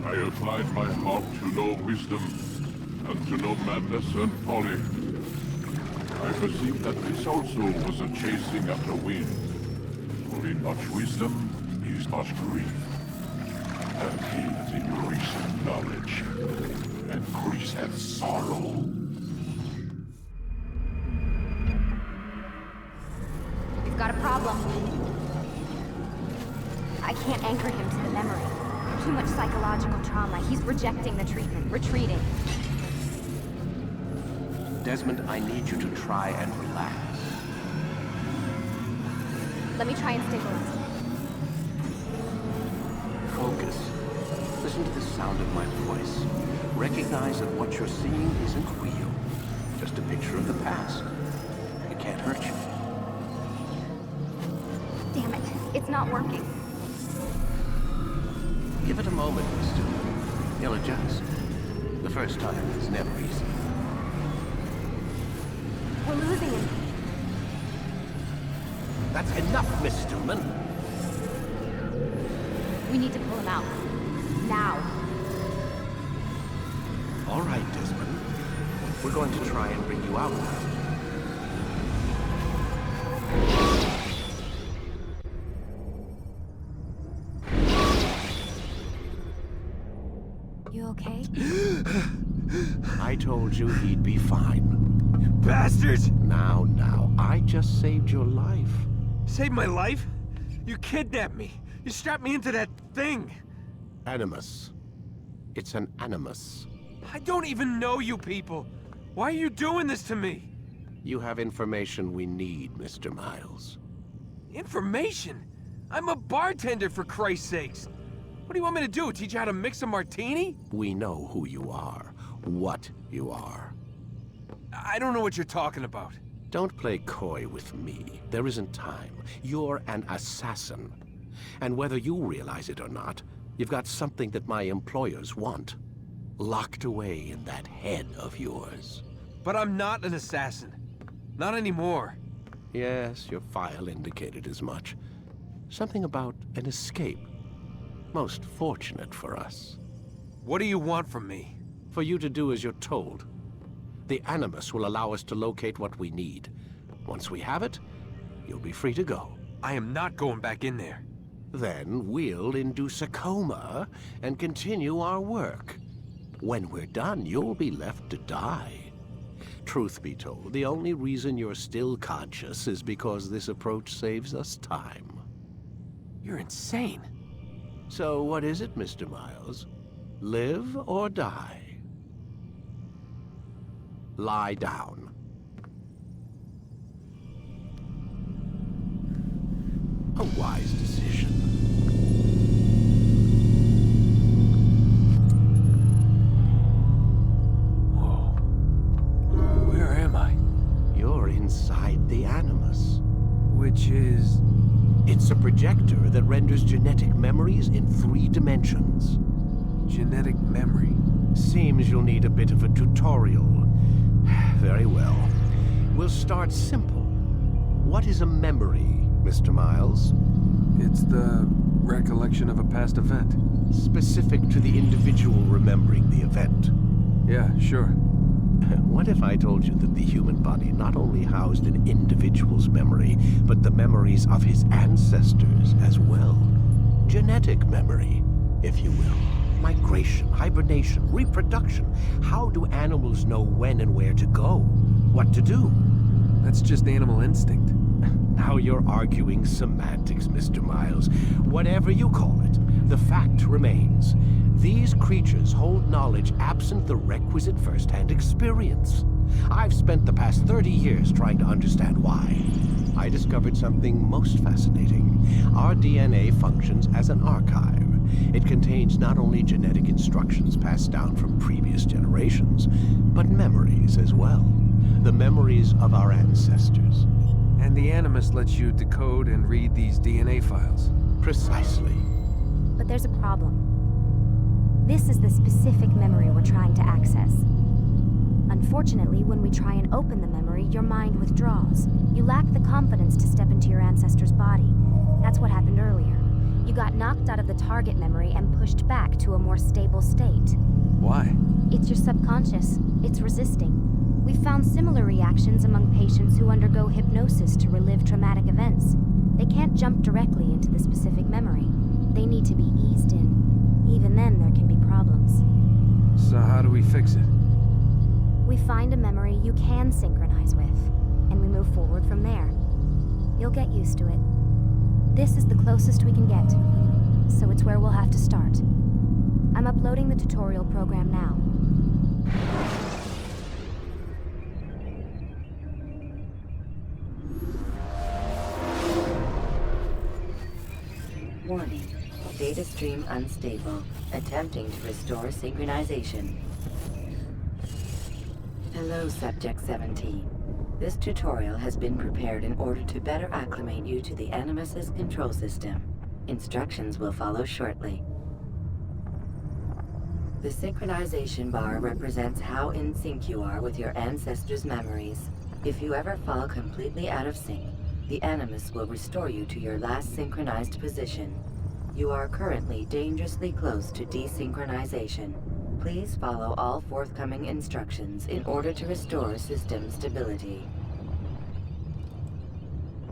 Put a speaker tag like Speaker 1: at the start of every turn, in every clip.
Speaker 1: I applied my heart to know wisdom, and to know madness and folly. I perceived that this also was a chasing after wind. For in much wisdom is much grief. And he that increaseth knowledge, increaseth sorrow.
Speaker 2: We've got a problem. I can't anchor him to the memory. Too much psychological trauma. He's rejecting the treatment, retreating.
Speaker 3: Desmond, I need you to try and relax.
Speaker 2: Let me try and stabilize him.
Speaker 3: Focus. Listen to the sound of my voice. Recognize that what you're seeing isn't real. Just a picture of the past. It can't hurt you.
Speaker 2: Damn it. It's not working.
Speaker 3: Give it a moment, mister. He'll adjust. The first time is never easy.
Speaker 2: We're losing him.
Speaker 3: That's enough, Miss Stillman.
Speaker 2: We need to pull him out. Now.
Speaker 3: All right, Desmond. We're going to try and bring you out now.
Speaker 2: You okay?
Speaker 3: I told you he'd be fine.
Speaker 4: You bastards!
Speaker 3: Now, I just saved your life.
Speaker 4: Saved my life? You kidnapped me. You strapped me into that thing.
Speaker 3: Animus. It's an animus.
Speaker 4: I don't even know you people. Why are you doing this to me?
Speaker 3: You have information we need, Mr. Miles.
Speaker 4: Information? I'm a bartender, for Christ's sakes. What do you want me to do? Teach you how to mix a martini?
Speaker 3: We know who you are, what you are.
Speaker 4: I don't know what you're talking about.
Speaker 3: Don't play coy with me. There isn't time. You're an assassin. And whether you realize it or not, you've got something that my employers want. locked away in that head of yours.
Speaker 4: But I'm not an assassin. Not anymore.
Speaker 3: Yes, your file indicated as much. Something about an escape. Most fortunate for us.
Speaker 4: What do you want from me?
Speaker 3: For you to do as you're told. The Animus will allow us to locate what we need. Once we have it, you'll be free to go.
Speaker 4: I am not going back in there.
Speaker 3: Then we'll induce a coma and continue our work. When we're done, you'll be left to die. Truth be told, the only reason you're still conscious is because this approach saves us time.
Speaker 4: You're insane.
Speaker 3: So what is it, Mr. Miles? Live or die? Lie down. A wise decision.
Speaker 4: Whoa. Where am I?
Speaker 3: You're inside the Animus.
Speaker 4: Which is...
Speaker 3: It's a projector that renders genetic memories in 3 dimensions.
Speaker 4: genetic memory.
Speaker 3: Seems you'll need a bit of a tutorial. Very well. We'll start simple. What is a memory, Mr. Miles?
Speaker 4: It's the recollection of a past event.
Speaker 3: Specific to the individual remembering the event.
Speaker 4: Yeah, sure.
Speaker 3: What if I told you that the human body not only housed an individual's memory, but the memories of his ancestors as well? Genetic memory, if you will. Migration, hibernation, reproduction. How do animals know when and where to go? What to do?
Speaker 4: That's just animal instinct.
Speaker 3: Now you're arguing semantics, Mr. Miles. Whatever you call it, the fact remains. These creatures hold knowledge absent the requisite first-hand experience. I've spent the past 30 years trying to understand why. I discovered something most fascinating. Our DNA functions as an archive. It contains not only genetic instructions passed down from previous generations, but memories as well. The memories of our ancestors.
Speaker 4: And the Animus lets you decode and read these DNA files.
Speaker 3: Precisely.
Speaker 2: But there's a problem. This is the specific memory we're trying to access. Unfortunately, when we try and open the memory, your mind withdraws. You lack the confidence to step into your ancestor's body. That's what happened earlier. You got knocked out of the target memory and pushed back to a more stable state.
Speaker 4: Why?
Speaker 2: It's your subconscious. It's resisting. We've found similar reactions among patients who undergo hypnosis to relive traumatic events. They can't jump directly into the specific memory. They need to be eased in. Even then, there can be problems.
Speaker 4: So how do we fix it?
Speaker 2: We find a memory you can synchronize with, and we move forward from there. You'll get used to it. This is the closest we can get, so it's where we'll have to start. I'm uploading the tutorial program now.
Speaker 5: Warning. Data stream unstable. Attempting to restore synchronization. Hello, Subject 17. This tutorial has been prepared in order to better acclimate you to the Animus's control system. Instructions will follow shortly. The synchronization bar represents how in sync you are with your ancestors' memories. If you ever fall completely out of sync, the Animus will restore you to your last synchronized position. You are currently dangerously close to desynchronization. Please follow all forthcoming instructions in order to restore system stability.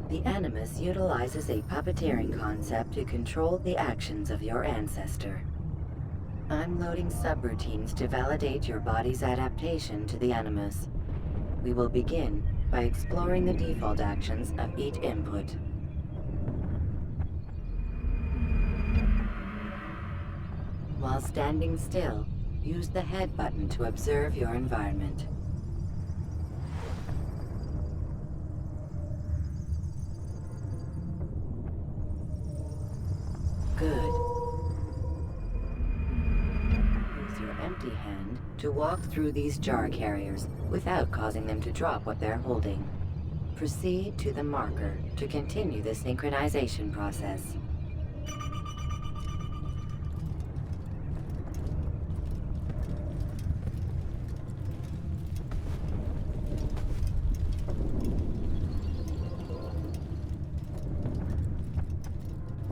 Speaker 5: The Animus utilizes a puppeteering concept to control the actions of your ancestor. I'm loading subroutines to validate your body's adaptation to the Animus. We will begin by exploring the default actions of each input. While standing still, use the head button to observe your environment. Good. Use your empty hand to walk through these jar carriers without causing them to drop what they're holding. Proceed to the marker to continue the synchronization process.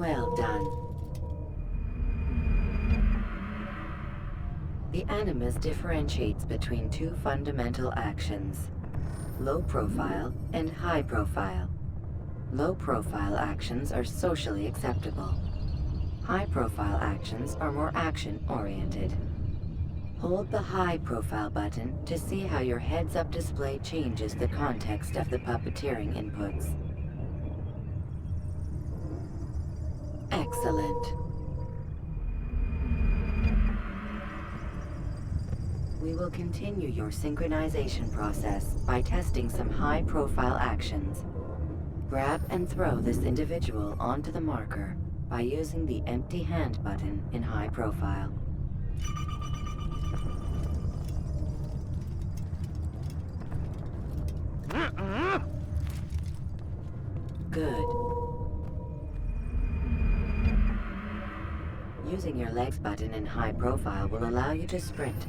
Speaker 5: Well done. The Animus differentiates between two fundamental actions: low profile and high profile. Low profile actions are socially acceptable. High profile actions are more action-oriented. Hold the high profile button to see how your heads-up display changes the context of the puppeteering inputs. Excellent. We will continue your synchronization process by testing some high-profile actions. Grab and throw this individual onto the marker by using the empty hand button in high profile. Good. Using your legs button in high profile will allow you to sprint.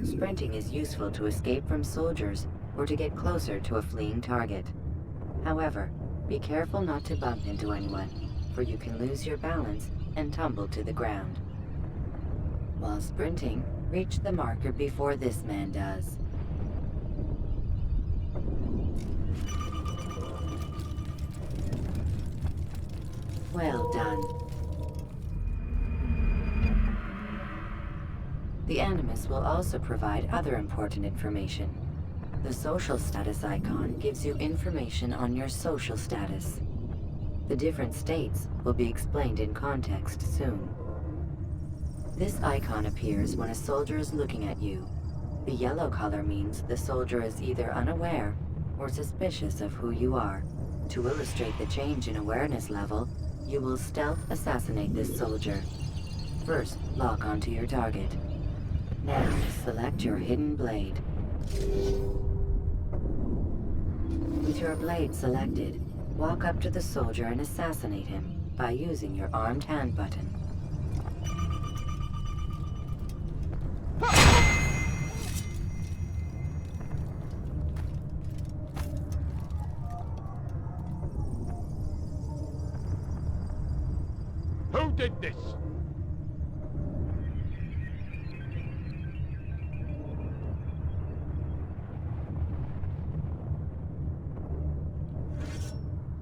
Speaker 5: Sprinting is useful to escape from soldiers or to get closer to a fleeing target. However, be careful not to bump into anyone, for you can lose your balance and tumble to the ground. While sprinting, reach the marker before this man does. Well done. The Animus will also provide other important information. The social status icon gives you information on your social status. The different states will be explained in context soon. This icon appears when a soldier is looking at you. The yellow color means the soldier is either unaware or suspicious of who you are. To illustrate the change in awareness level, you will stealth assassinate this soldier. First, lock onto your target. Now, select your hidden blade. With your blade selected, walk up to the soldier and assassinate him by using your armed hand button.
Speaker 1: Who did this?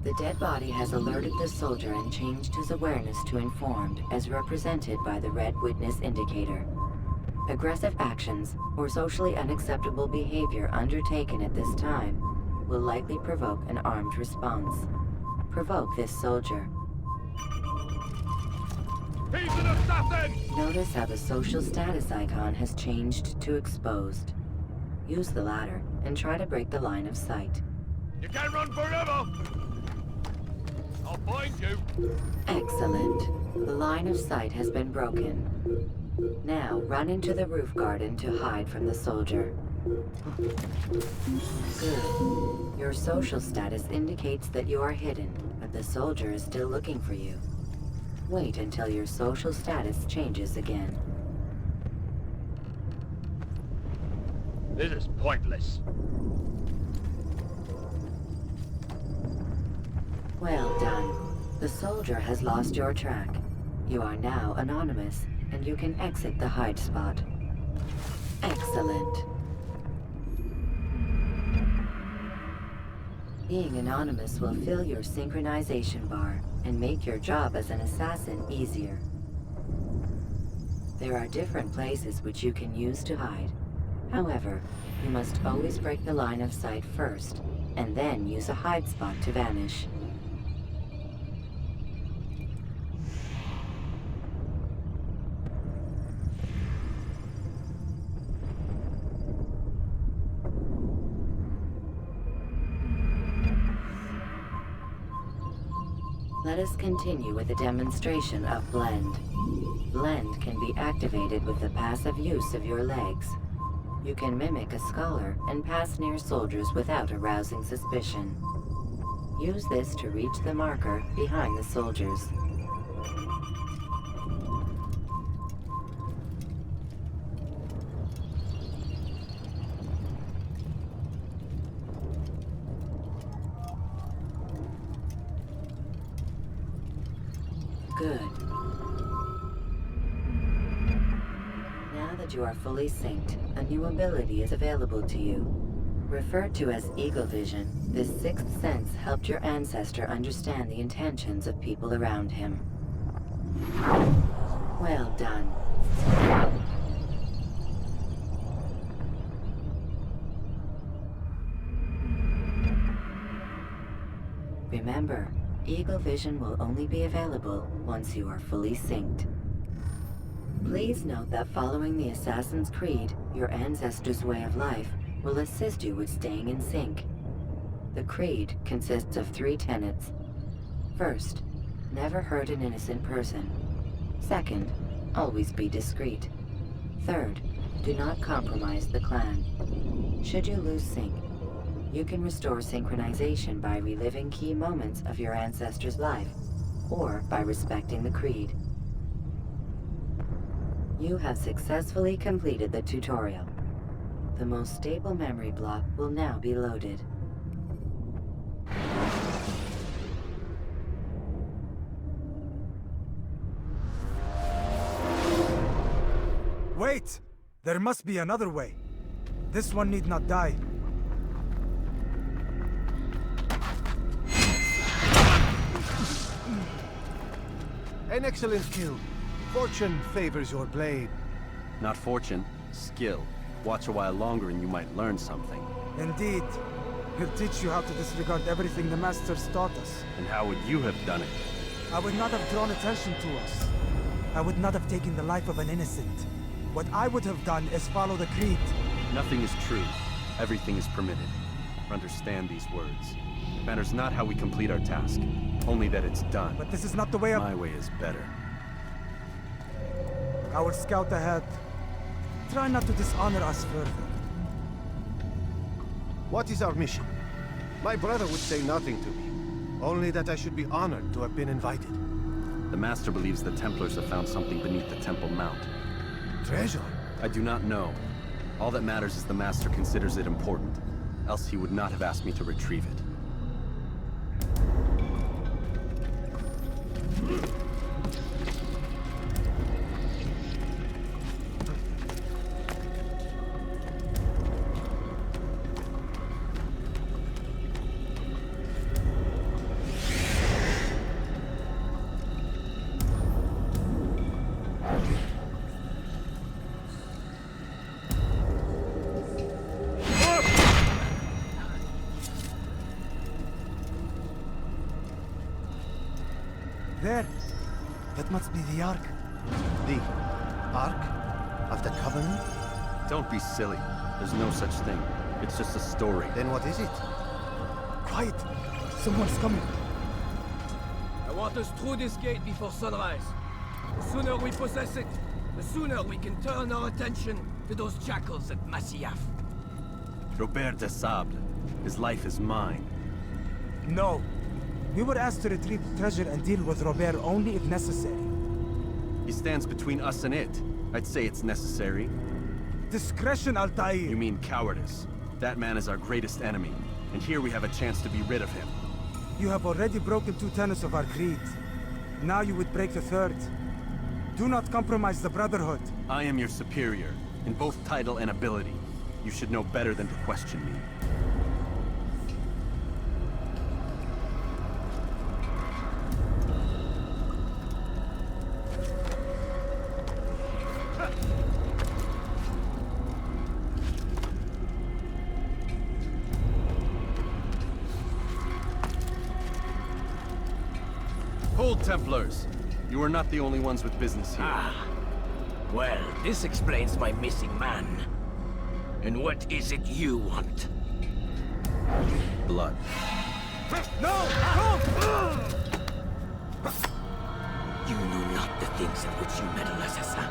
Speaker 5: The dead body has alerted the soldier and changed his awareness to informed, as represented by the red witness indicator. Aggressive actions or socially unacceptable behavior undertaken at this time will likely provoke an armed response. Provoke this soldier.
Speaker 1: He's an assassin!
Speaker 5: Notice how the social status icon has changed to exposed. Use the ladder and try to break the line of sight.
Speaker 1: You can't run forever! I'll find you!
Speaker 5: Excellent. The line of sight has been broken. Now run into the roof garden to hide from the soldier. Good. Your social status indicates that you are hidden, but the soldier is still looking for you. Wait until your social status changes again.
Speaker 1: This is pointless.
Speaker 5: Well done. The soldier has lost your track. You are now anonymous, and you can exit the hide spot. Excellent. Being anonymous will fill your synchronization bar and make your job as an assassin easier. There are different places which you can use to hide. However, you must always break the line of sight first, and then use a hide spot to vanish. Let us continue with a demonstration of Blend. Blend can be activated with the passive use of your legs. You can mimic a scholar and pass near soldiers without arousing suspicion. Use this to reach the marker behind the soldiers. Good. Now that you are fully synced, a new ability is available to you. Referred to as Eagle Vision, this sixth sense helped your ancestor understand the intentions of people around him. Well done. Remember, Eagle Vision will only be available once you are fully synced. Please note that following the Assassin's Creed, your ancestors' way of life will assist you with staying in sync. The Creed consists of 3 tenets. First, never hurt an innocent person. Second, always be discreet. Third, do not compromise the clan. Should you lose sync, you can restore synchronization by reliving key moments of your ancestor's life, or by respecting the Creed. You have successfully completed the tutorial. The most stable memory block will now be loaded.
Speaker 6: Wait! There must be another way. This one need not die.
Speaker 3: An excellent kill. Fortune favors your blade.
Speaker 7: Not fortune, skill. Watch a while longer and you might learn something.
Speaker 6: Indeed. He'll teach you how to disregard everything the Masters taught us.
Speaker 7: And how would you have done it?
Speaker 6: I would not have drawn attention to us. I would not have taken the life of an innocent. What I would have done is follow the Creed.
Speaker 7: Nothing is true. Everything is permitted. Understand these words. It matters not how we complete our task, only that it's done.
Speaker 6: But this is not the way of...
Speaker 7: My way is better.
Speaker 6: I will scout ahead. Try not to dishonor us further.
Speaker 3: What is our mission? My brother would say nothing to me. Only that I should be honored to have been invited.
Speaker 7: The Master believes the Templars have found something beneath the Temple Mount.
Speaker 3: Treasure?
Speaker 7: I do not know. All that matters is the Master considers it important. Else he would not have asked me to retrieve it.
Speaker 6: There. That must be the Ark.
Speaker 3: The Ark of the Covenant?
Speaker 7: Don't be silly. There's no such thing. It's just a story.
Speaker 3: Then what is it?
Speaker 6: Quiet. Someone's coming.
Speaker 8: I want us through this gate before sunrise. The sooner we possess it, the sooner we can turn our attention to those jackals at Masyaf.
Speaker 7: Robert de Sable. His life is mine.
Speaker 6: No. We were asked to retrieve treasure and deal with Robert only if necessary.
Speaker 7: He stands between us and it. I'd say it's necessary.
Speaker 6: Discretion, Altaïr!
Speaker 7: You mean cowardice. That man is our greatest enemy, and here we have a chance to be rid of him.
Speaker 6: You have already broken 2 tenets of our creed. Now you would break the 3rd. Do not compromise the Brotherhood.
Speaker 7: I am your superior, in both title and ability. You should know better than to question me. Hold, Templars! You are not the only ones with business here.
Speaker 8: Well, this explains my missing man. And what is it you want?
Speaker 7: Blood.
Speaker 6: No! No!
Speaker 8: You know not the things at which you meddle, assassin.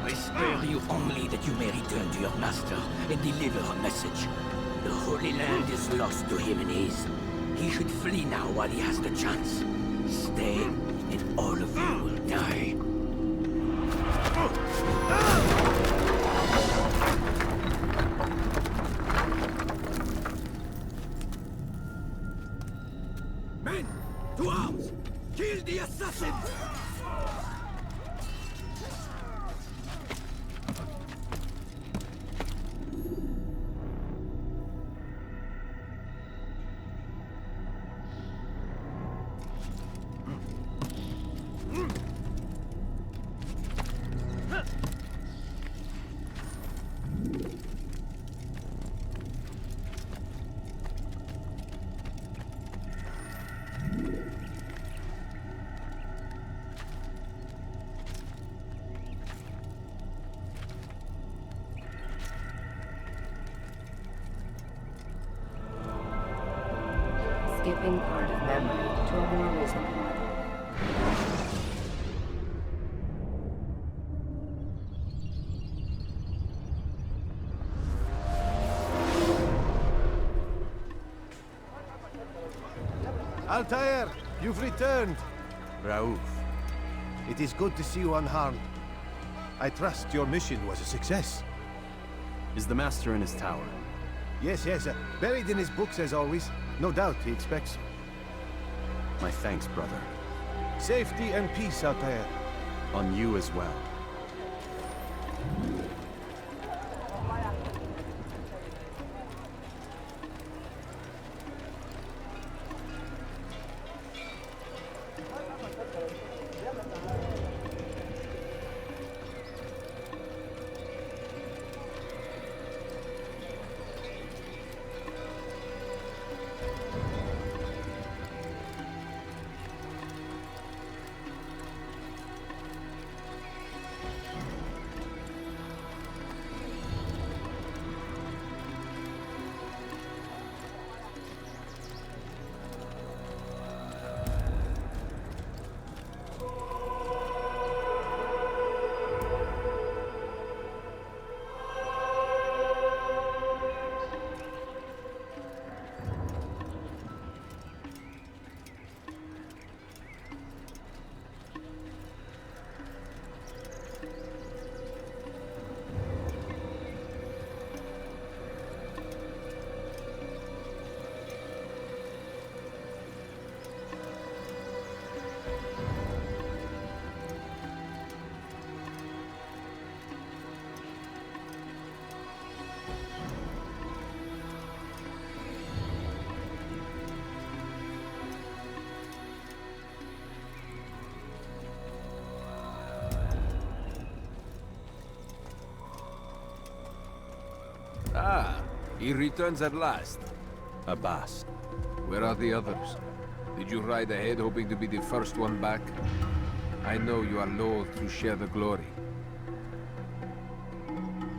Speaker 8: I spare you only that you may return to your master and deliver a message. The Holy Land is lost to him and his. He should flee now while he has the chance. Stay, and all of you will die. Men, to arms! Kill the assassins!
Speaker 5: escaping part of memory to a more recent one.
Speaker 9: Altaïr, you've returned.
Speaker 3: Raouf,
Speaker 9: It is good to see you unharmed. I trust your mission was a success.
Speaker 7: Is the Master in his tower?
Speaker 9: Yes, buried in his books as always. No doubt he expects.
Speaker 7: My thanks, brother.
Speaker 9: Safety and peace, Altaïr.
Speaker 7: On you as well.
Speaker 4: Ah, he returns at last.
Speaker 7: Abbas.
Speaker 4: Where are the others? Did you ride ahead hoping to be the first one back? I know you are loath to share the glory.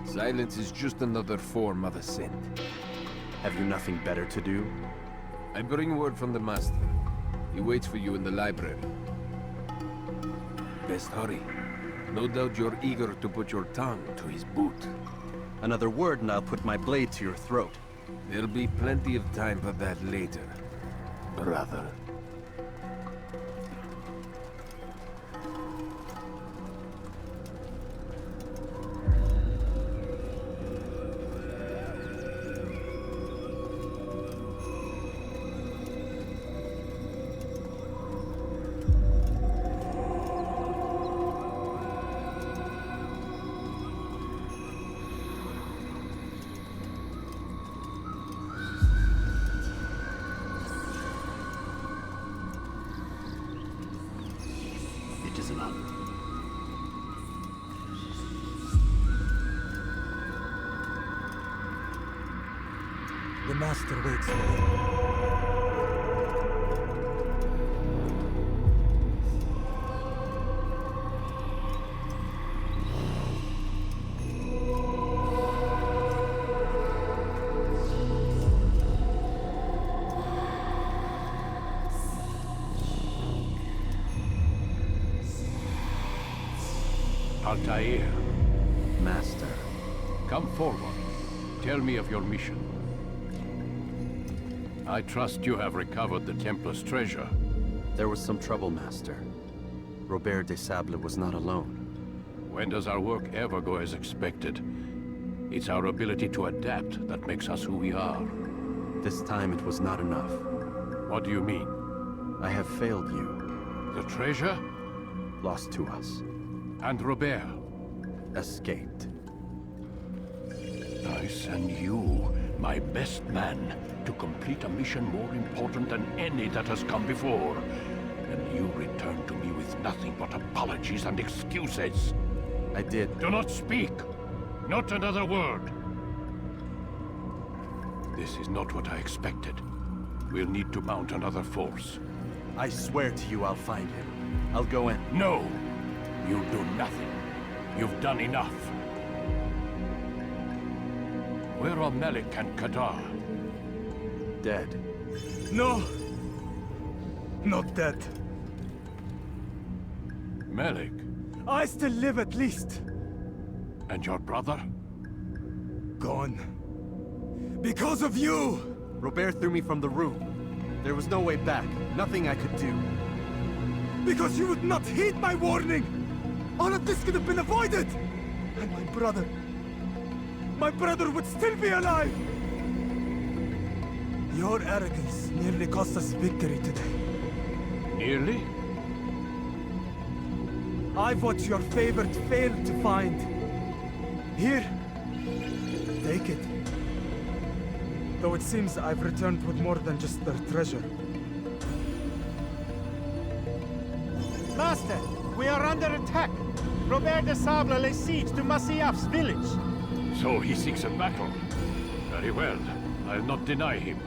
Speaker 4: Silence is just another form of assent.
Speaker 7: Have you nothing better to do?
Speaker 4: I bring word from the Master. He waits for you in the library. Best hurry. No doubt you're eager to put your tongue to his boot.
Speaker 7: Another word and I'll put my blade to your throat.
Speaker 4: There'll be plenty of time for that later, brother.
Speaker 6: The Master waits for you.
Speaker 3: Altaïr,
Speaker 7: Master.
Speaker 3: come forward. Tell me of your mission. I trust you have recovered the Templar's treasure.
Speaker 7: There was some trouble, Master. Robert de Sable was not alone.
Speaker 3: When does our work ever go as expected? It's our ability to adapt that makes us who we are.
Speaker 7: This time it was not enough.
Speaker 3: What do you mean?
Speaker 7: I have failed you.
Speaker 3: The treasure?
Speaker 7: Lost to us.
Speaker 3: And Robert?
Speaker 7: Escaped.
Speaker 3: I send you, my best man, to complete a mission more important than any that has come before. And you return to me with nothing but apologies and excuses.
Speaker 7: I did.
Speaker 3: Do not speak! Not another word! This is not what I expected. We'll need to mount another force.
Speaker 7: I swear to you I'll find him. I'll go in.
Speaker 3: No! You'll do nothing. You've done enough. Where are Melik and Kadar?
Speaker 7: Dead.
Speaker 6: No! Not dead.
Speaker 1: Malik,
Speaker 6: I still live at least.
Speaker 1: and your brother?
Speaker 6: Gone. Because of you!
Speaker 7: Robert threw me from the room. There was no way back. Nothing I could do.
Speaker 6: Because you would not heed my warning! All of this could have been avoided! And my brother... my brother would still be alive! Your arrogance nearly cost us victory today.
Speaker 1: Nearly?
Speaker 6: I've what your favorite failed to find. Here. Take it. Though it seems I've returned with more than just their treasure.
Speaker 9: Master, we are under attack. Robert de Sable lays siege to Masyaf's village.
Speaker 1: So he seeks a battle. Very well. I'll not deny him.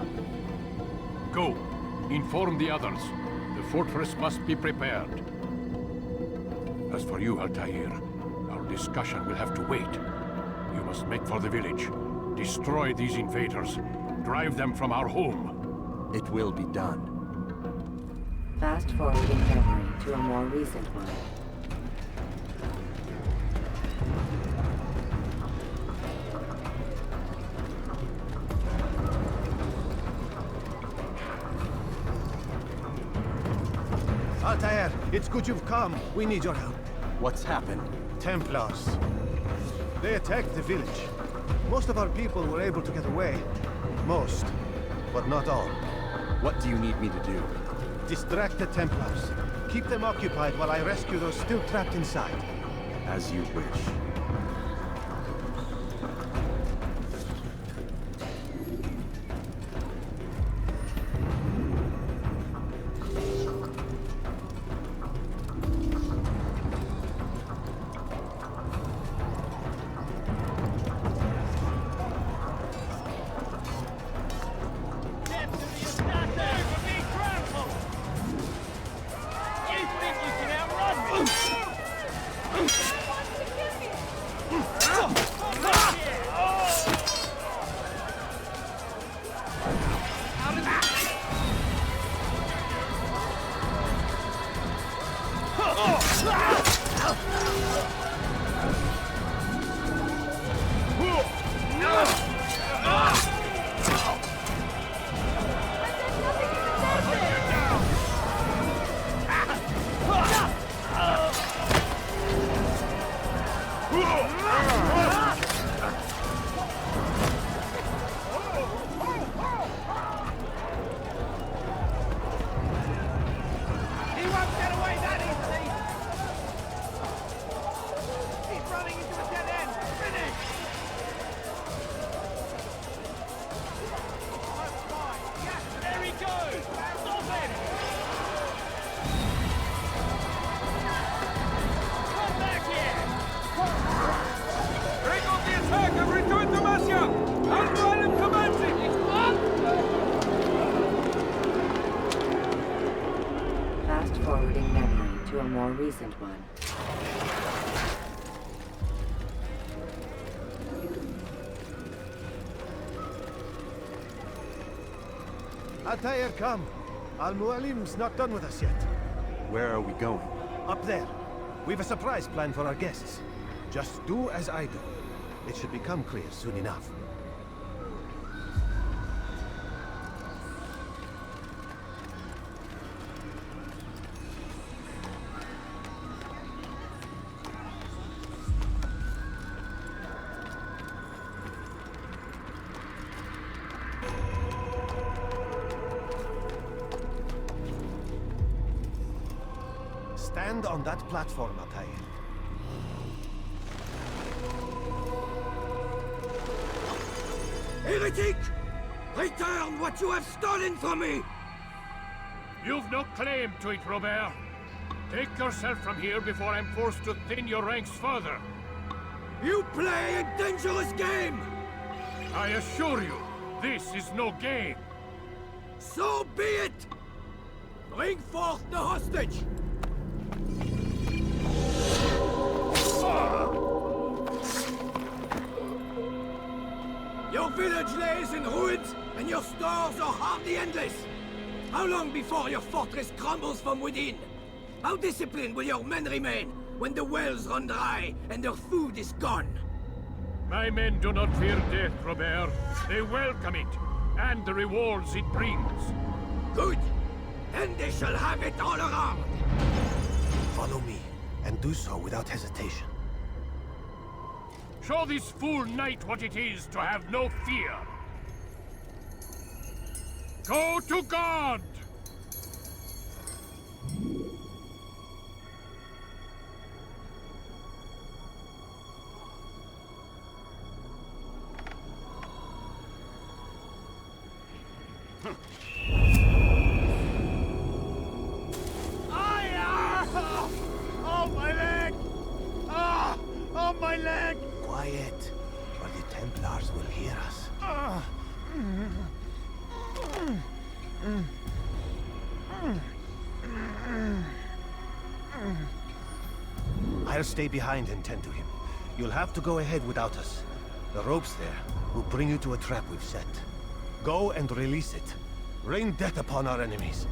Speaker 1: Go. Inform the others. The fortress must be prepared. As for you, Altaïr, our discussion will have to wait. You must make for the village. Destroy these invaders. Drive them from our home.
Speaker 7: It will be done.
Speaker 5: Fast forwarding memory to a more recent one.
Speaker 9: Altaïr, it's good you've come. We need your help.
Speaker 7: What's happened?
Speaker 9: Templars. They attacked the village. Most of our people were able to get away. Most, but not all.
Speaker 7: What do you need me to do?
Speaker 9: Distract the Templars. Keep them occupied while I rescue those still trapped inside.
Speaker 7: As you wish.
Speaker 5: Forwarding memory to a more recent one.
Speaker 9: Altaïr, come. Mualim's not done with us yet.
Speaker 7: Where are we going?
Speaker 9: Up there. We've a surprise plan for our guests. Just do as I do. It should become clear soon enough. Stand on that platform, Altaïr.
Speaker 8: Heretic! Return what you have stolen from me!
Speaker 1: You've no claim to it, Robert. Take yourself from here before I'm forced to thin your ranks further.
Speaker 8: You play a dangerous game!
Speaker 1: I assure you, this is no game.
Speaker 8: So be it! Bring forth the hostage! Your village lays in ruins, and your stores are hardly endless. How long before your fortress crumbles from within? How disciplined will your men remain when the wells run dry and their food is gone?
Speaker 10: My men do not fear death, Robert. They welcome it, and the rewards it brings.
Speaker 8: Good. Then they shall have it all around.
Speaker 3: Follow me, and do so without hesitation.
Speaker 10: Show this fool knight what it is to have no fear. Go to God!
Speaker 9: Oh, my leg! Ah! Oh, my leg!
Speaker 3: Quiet, or the Templars will hear us. I'll stay behind and tend to him. You'll have to go ahead without us. The ropes there will bring you to a trap we've set. Go and release it. Rain death upon our enemies.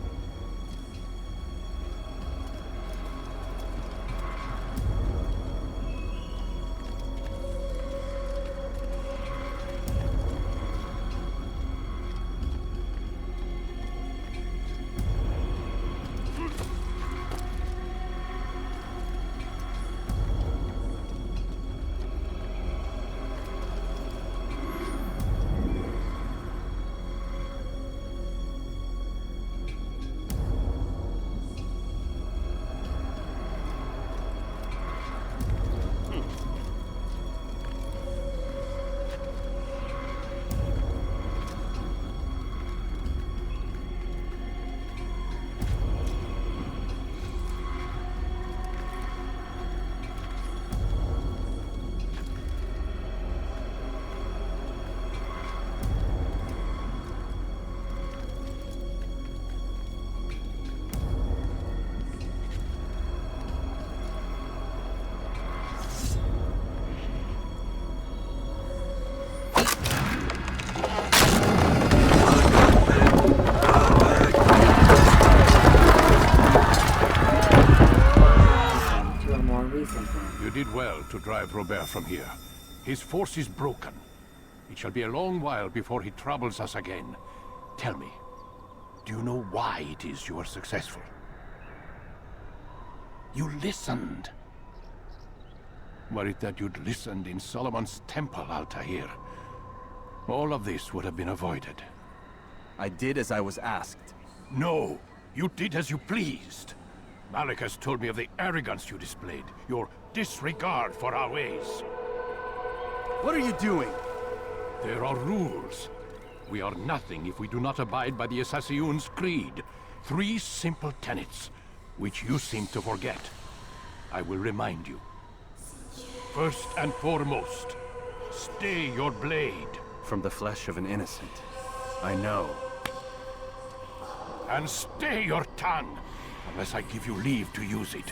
Speaker 1: To drive Robert from here. His force is broken. It shall be a long while before he troubles us again. Tell me, do you know why it is you are successful? You listened. Were it that you'd listened in Solomon's temple, Altaïr, all of this would have been avoided.
Speaker 7: I did as I was asked.
Speaker 1: No, you did as you pleased. Malik has told me of the arrogance you displayed, your disregard for our ways.
Speaker 7: What are you doing?
Speaker 1: There are rules. We are nothing if we do not abide by the Assassin's creed. 3 simple tenets, which you seem to forget. I will remind you. First and foremost, stay your blade.
Speaker 7: From the flesh of an innocent. I know.
Speaker 1: And stay your tongue, unless I give you leave to use it.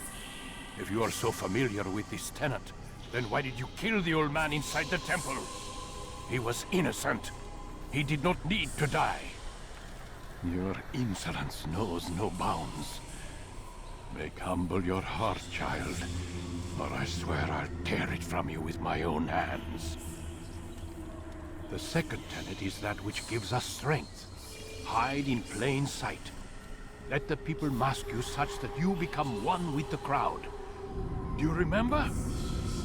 Speaker 1: If you are so familiar with this tenet, then why did you kill the old man inside the temple? He was innocent. He did not need to die. Your insolence knows no bounds. Make humble your heart, child, or I swear I'll tear it from you with my own hands. The second tenet is that which gives us strength. Hide in plain sight. Let the people mask you such that you become one with the crowd. Do you remember?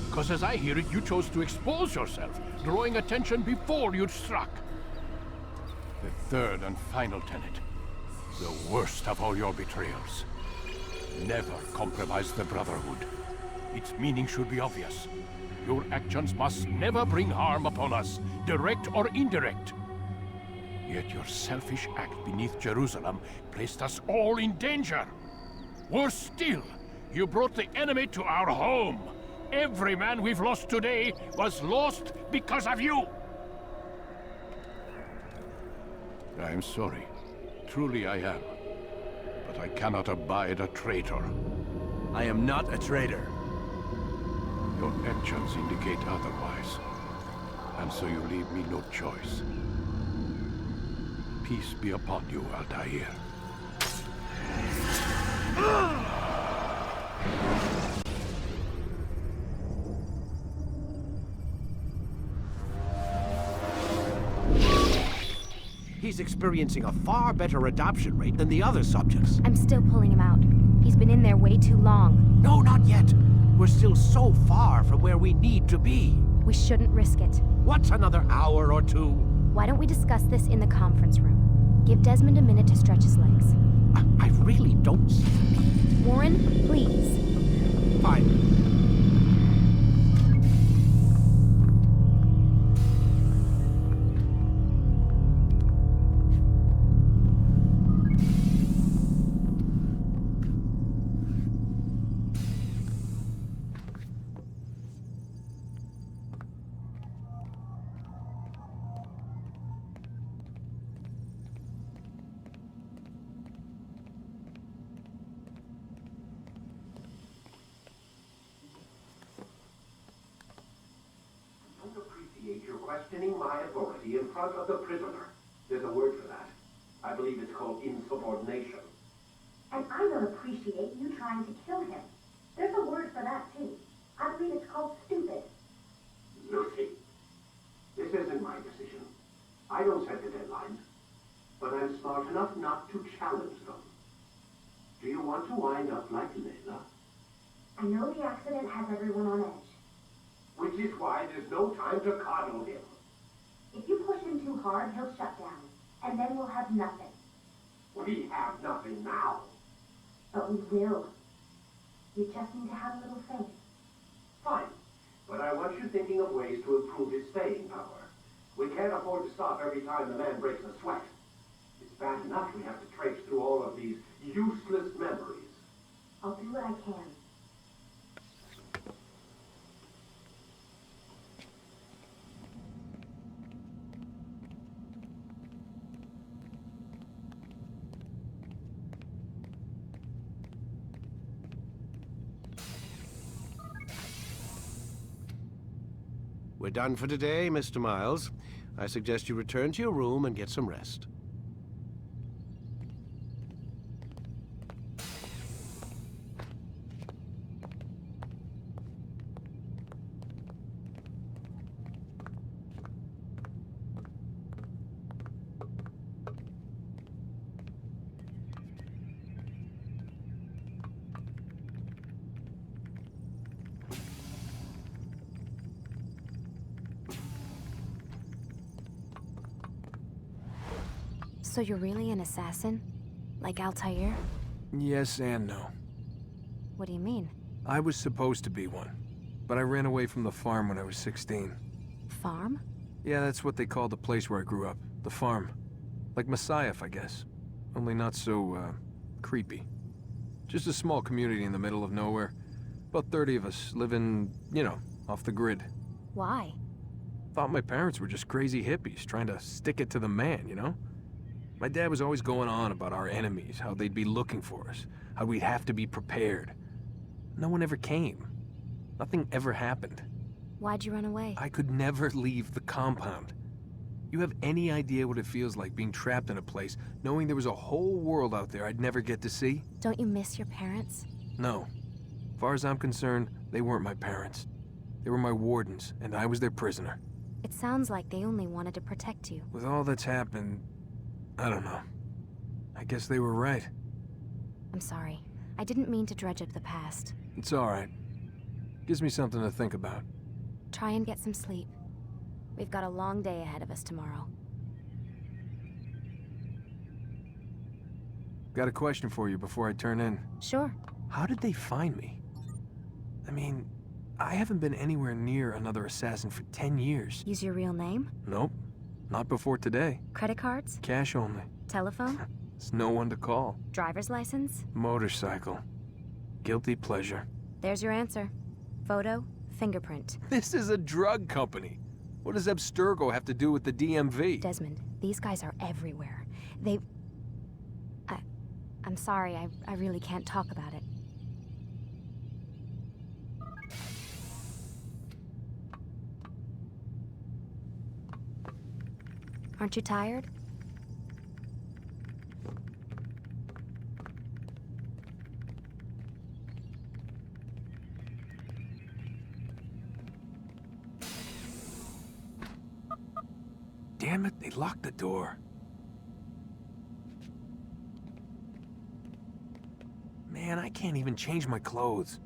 Speaker 1: Because as I hear it, you chose to expose yourself, drawing attention before you'd struck. The third and final tenet, the worst of all your betrayals. Never compromise the Brotherhood. Its meaning should be obvious. Your actions must never bring harm upon us, direct or indirect. Yet your selfish act beneath Jerusalem placed us all in danger. Worse still, you brought the enemy to our home. Every man we've lost today was lost because of you. I am sorry. Truly I am. But I cannot abide a traitor.
Speaker 7: I am not a traitor.
Speaker 1: Your actions indicate otherwise. And so you leave me no choice. Peace be upon you, Altaïr.
Speaker 3: He's experiencing a far better adoption rate than the other subjects.
Speaker 2: I'm still pulling him out. He's been in there way too long.
Speaker 3: No, not yet. We're still so far from where we need to be.
Speaker 2: We shouldn't risk it.
Speaker 3: What's another hour or two?
Speaker 2: Why don't we discuss this in the conference room? Give Desmond a minute to stretch his legs.
Speaker 3: I really don't see the need.
Speaker 2: Warren, please.
Speaker 3: Fine.
Speaker 11: You're questioning my authority in front of the prisoner. There's a word for that. I believe it's called insubordination.
Speaker 12: And I don't appreciate you trying to kill him. There's a word for that, too. I believe it's called stupid.
Speaker 11: Lucy, this isn't my decision. I don't set the deadlines. But I'm smart enough not to challenge them. Do you want to wind up like Layla?
Speaker 12: I know the accident has everyone on edge.
Speaker 11: Which is why there's no time to coddle him.
Speaker 12: If you push him too hard, he'll shut down. And then we'll have nothing.
Speaker 11: We have nothing now.
Speaker 12: But we will. You just need to have a little faith.
Speaker 11: Fine. But I want you thinking of ways to improve his staying power. We can't afford to stop every time the man breaks a sweat. It's bad enough we have to trace through all of these useless memories.
Speaker 12: I'll do what I can.
Speaker 3: We're done for today, Mr. Miles. I suggest you return to your room and get some rest.
Speaker 2: So you're really an assassin? Like Altaïr?
Speaker 4: Yes and no.
Speaker 2: What do you mean?
Speaker 4: I was supposed to be one, but I ran away from the farm when I was 16.
Speaker 2: Farm?
Speaker 4: Yeah, that's what they call the place where I grew up. The farm. Like Messiah, I guess. Only not so, creepy. Just a small community in the middle of nowhere. About 30 of us living, you know, off the grid.
Speaker 2: Why?
Speaker 4: Thought my parents were just crazy hippies trying to stick it to the man, you know? My dad was always going on about our enemies, how they'd be looking for us, how we'd have to be prepared. No one ever came. Nothing ever happened.
Speaker 2: Why'd you run away?
Speaker 4: I could never leave the compound. You have any idea what it feels like being trapped in a place, knowing there was a whole world out there I'd never get to see?
Speaker 2: Don't you miss your parents?
Speaker 4: No. As far as I'm concerned, they weren't my parents. They were my wardens, and I was their prisoner.
Speaker 2: It sounds like they only wanted to protect you.
Speaker 4: With all that's happened, I don't know. I guess they were right.
Speaker 2: I'm sorry. I didn't mean to dredge up the past.
Speaker 4: It's all right. Gives me something to think about.
Speaker 2: Try and get some sleep. We've got a long day ahead of us tomorrow.
Speaker 4: Got a question for you before I turn in.
Speaker 2: Sure.
Speaker 4: How did they find me? I mean, I haven't been anywhere near another assassin for 10 years.
Speaker 2: Use your real name?
Speaker 4: Nope. Not before today.
Speaker 2: Credit cards?
Speaker 4: Cash only.
Speaker 2: Telephone?
Speaker 4: There's no one to call.
Speaker 2: Driver's license?
Speaker 4: Motorcycle. Guilty pleasure.
Speaker 2: There's your answer. Photo, fingerprint.
Speaker 4: This is a drug company. What does Abstergo have to do with the DMV?
Speaker 2: Desmond, these guys are everywhere. I'm sorry, I really can't talk about it. Aren't you tired?
Speaker 4: damn it, they locked the door. Man, I can't even change my clothes.